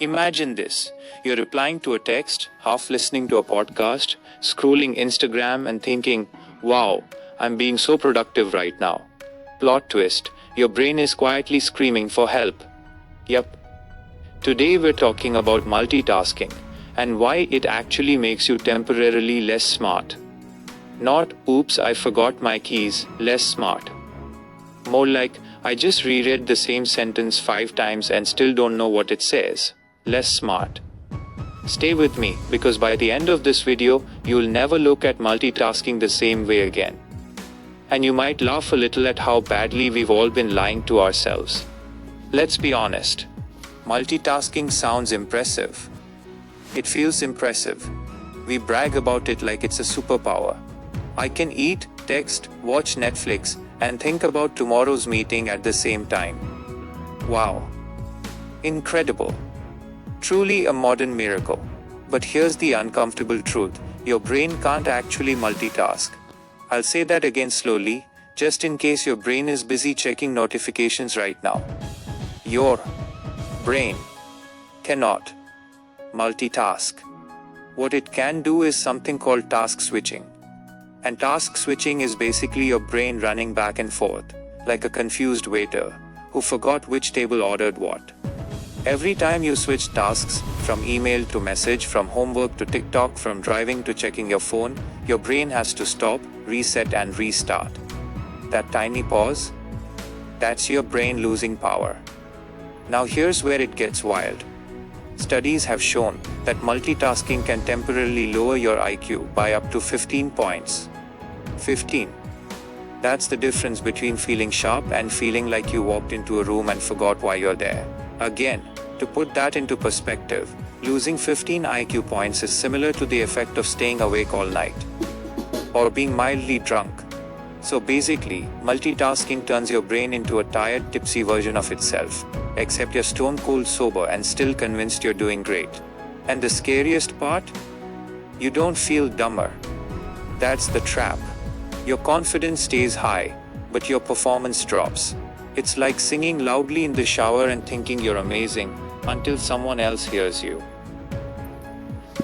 Imagine this. You're replying to a text, half listening to a podcast, scrolling Instagram and thinking, wow, I'm being so productive right now. Plot twist, your brain is quietly screaming for help. Yep. Today we're talking about multitasking and why it actually makes you temporarily less smart. Not, oops, I forgot my keys, less smart. More like, I just reread the same sentence 5 times and still don't know what it says. Less smart. Stay with me, because by the end of this video, you'll never look at multitasking the same way again. And you might laugh a little at how badly we've all been lying to ourselves. Let's be honest. Multitasking sounds impressive. It feels impressive. We brag about it like it's a superpower. I can eat, text, watch Netflix, and think about tomorrow's meeting at the same time. Wow. Incredible. Truly a modern miracle. But here's the uncomfortable truth. Your brain can't actually multitask. I'll say that again slowly, just in case your brain is busy checking notifications right now. Your brain cannot multitask. What it can do is something called task switching. And task switching is basically your brain running back and forth, like a confused waiter who forgot which table ordered what. Every time you switch tasks, from email to message, from homework to TikTok, from driving to checking your phone, your brain has to stop, reset and restart. That tiny pause? That's your brain losing power. Now here's where it gets wild. Studies have shown that multitasking can temporarily lower your IQ by up to 15 points. 15. That's the difference between feeling sharp and feeling like you walked into a room and forgot why you're there. Again, to put that into perspective, losing 15 IQ points is similar to the effect of staying awake all night. Or being mildly drunk. So basically, multitasking turns your brain into a tired, tipsy version of itself. Except you're stone cold sober and still convinced you're doing great. And the scariest part? You don't feel dumber. That's the trap. Your confidence stays high, but your performance drops. It's like singing loudly in the shower and thinking you're amazing, until someone else hears you.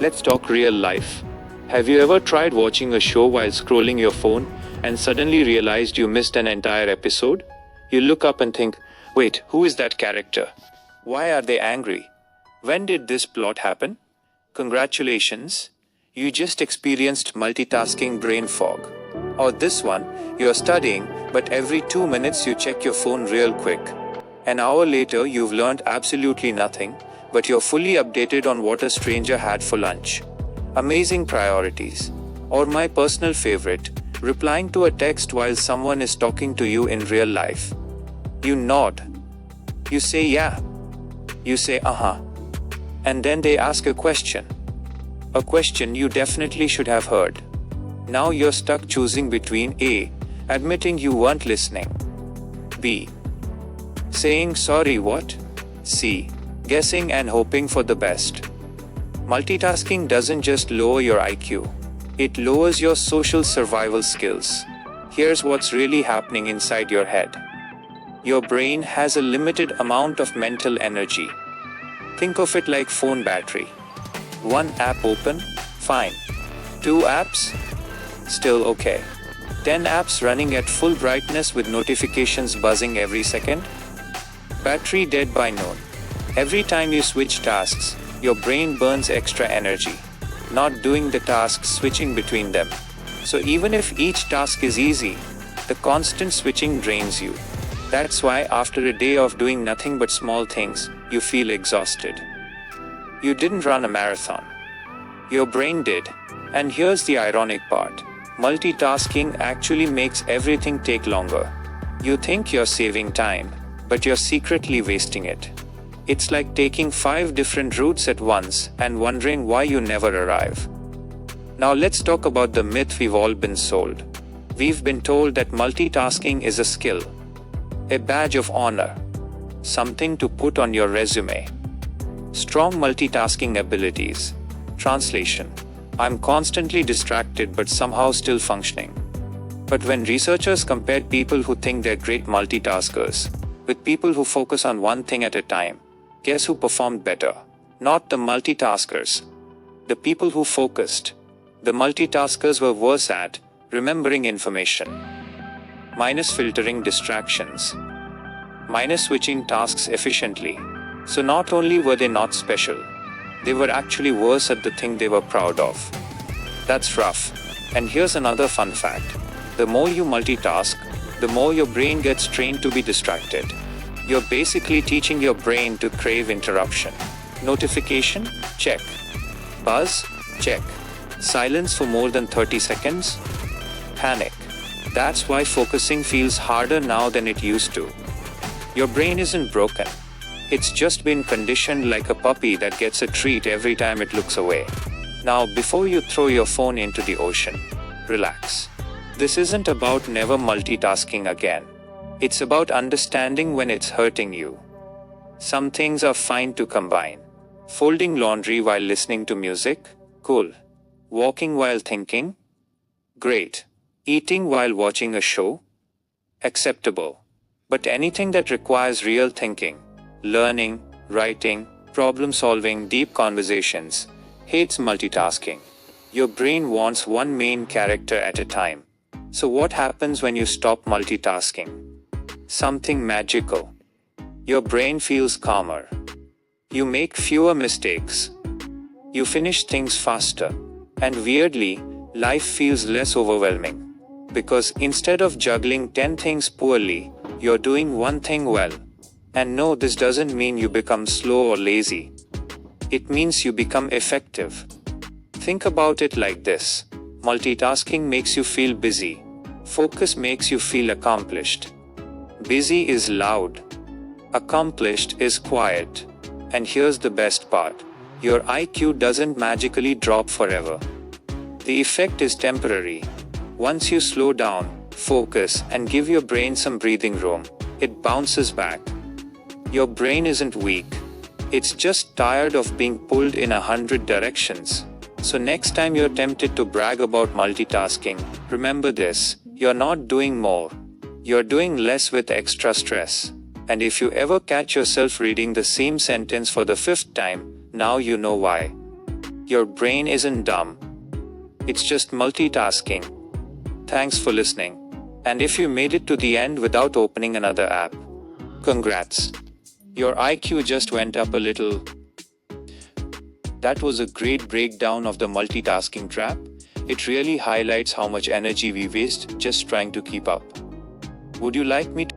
Let's talk real life. Have you ever tried watching a show while scrolling your phone and suddenly realized you missed an entire episode? You look up and think, wait, who is that character? Why are they angry? When did this plot happen? Congratulations, you just experienced multitasking brain fog. Or this one, you're studying, but every 2 minutes you check your phone real quick. An hour later you've learned absolutely nothing, but you're fully updated on what a stranger had for lunch. Amazing priorities. Or my personal favorite, replying to a text while someone is talking to you in real life. You nod. You say yeah. You say uh-huh. And then they ask a question. A question you definitely should have heard. Now you're stuck choosing between A. Admitting you weren't listening. B. Saying sorry what? C. Guessing and hoping for the best. Multitasking doesn't just lower your IQ. It lowers your social survival skills. Here's what's really happening inside your head. Your brain has a limited amount of mental energy. Think of it like phone battery. 1 app open? Fine. 2 apps? Still okay. 10 apps running at full brightness with notifications buzzing every second? Battery dead by noon. Every time you switch tasks, your brain burns extra energy. Not doing the tasks, switching between them. So even if each task is easy, the constant switching drains you. That's why after a day of doing nothing but small things, you feel exhausted. You didn't run a marathon. Your brain did. And here's the ironic part. Multitasking actually makes everything take longer. You think you're saving time, but you're secretly wasting it. It's like taking 5 different routes at once and wondering why you never arrive. Now let's talk about the myth we've all been sold. We've been told that multitasking is a skill, a badge of honor, something to put on your resume. Strong multitasking abilities. Translation: I'm constantly distracted but somehow still functioning. But when researchers compared people who think they're great multitaskers with people who focus on one thing at a time, guess who performed better? not the multitaskers. The people who focused. The multitaskers were worse at remembering information, minus filtering distractions, minus switching tasks efficiently. So not only were they not special, they were actually worse at the thing they were proud of. That's rough. And here's another fun fact. The more you multitask, the more your brain gets trained to be distracted. You're basically teaching your brain to crave interruption. Notification? Check. Buzz? Check. Silence for more than 30 seconds? Panic. That's why focusing feels harder now than it used to. Your brain isn't broken. It's just been conditioned like a puppy that gets a treat every time it looks away. Now, before you throw your phone into the ocean, relax. This isn't about never multitasking again. It's about understanding when it's hurting you. Some things are fine to combine. Folding laundry while listening to music? Cool. Walking while thinking? Great. Eating while watching a show? Acceptable. But anything that requires real thinking, learning, writing, problem solving, deep conversations, hates multitasking. Your brain wants one main character at a time. So what happens when you stop multitasking? Something magical. Your brain feels calmer. You make fewer mistakes. You finish things faster. And weirdly, life feels less overwhelming. Because instead of juggling 10 things poorly, you're doing one thing well. And no, this doesn't mean you become slow or lazy. It means you become effective. Think about it like this. Multitasking makes you feel busy. Focus makes you feel accomplished. Busy is loud. Accomplished is quiet. And here's the best part. Your IQ doesn't magically drop forever. The effect is temporary. Once you slow down, focus, and give your brain some breathing room, it bounces back. Your brain isn't weak. It's just tired of being pulled in 100 directions. So next time you're tempted to brag about multitasking, remember this. You're not doing more. You're doing less with extra stress. And if you ever catch yourself reading the same sentence for the 5th time, now you know why. Your brain isn't dumb. It's just multitasking. Thanks for listening. And if you made it to the end without opening another app, congrats. Your IQ just went up a little. That was a great breakdown of the multitasking trap. It really highlights how much energy we waste just trying to keep up. Would you like me to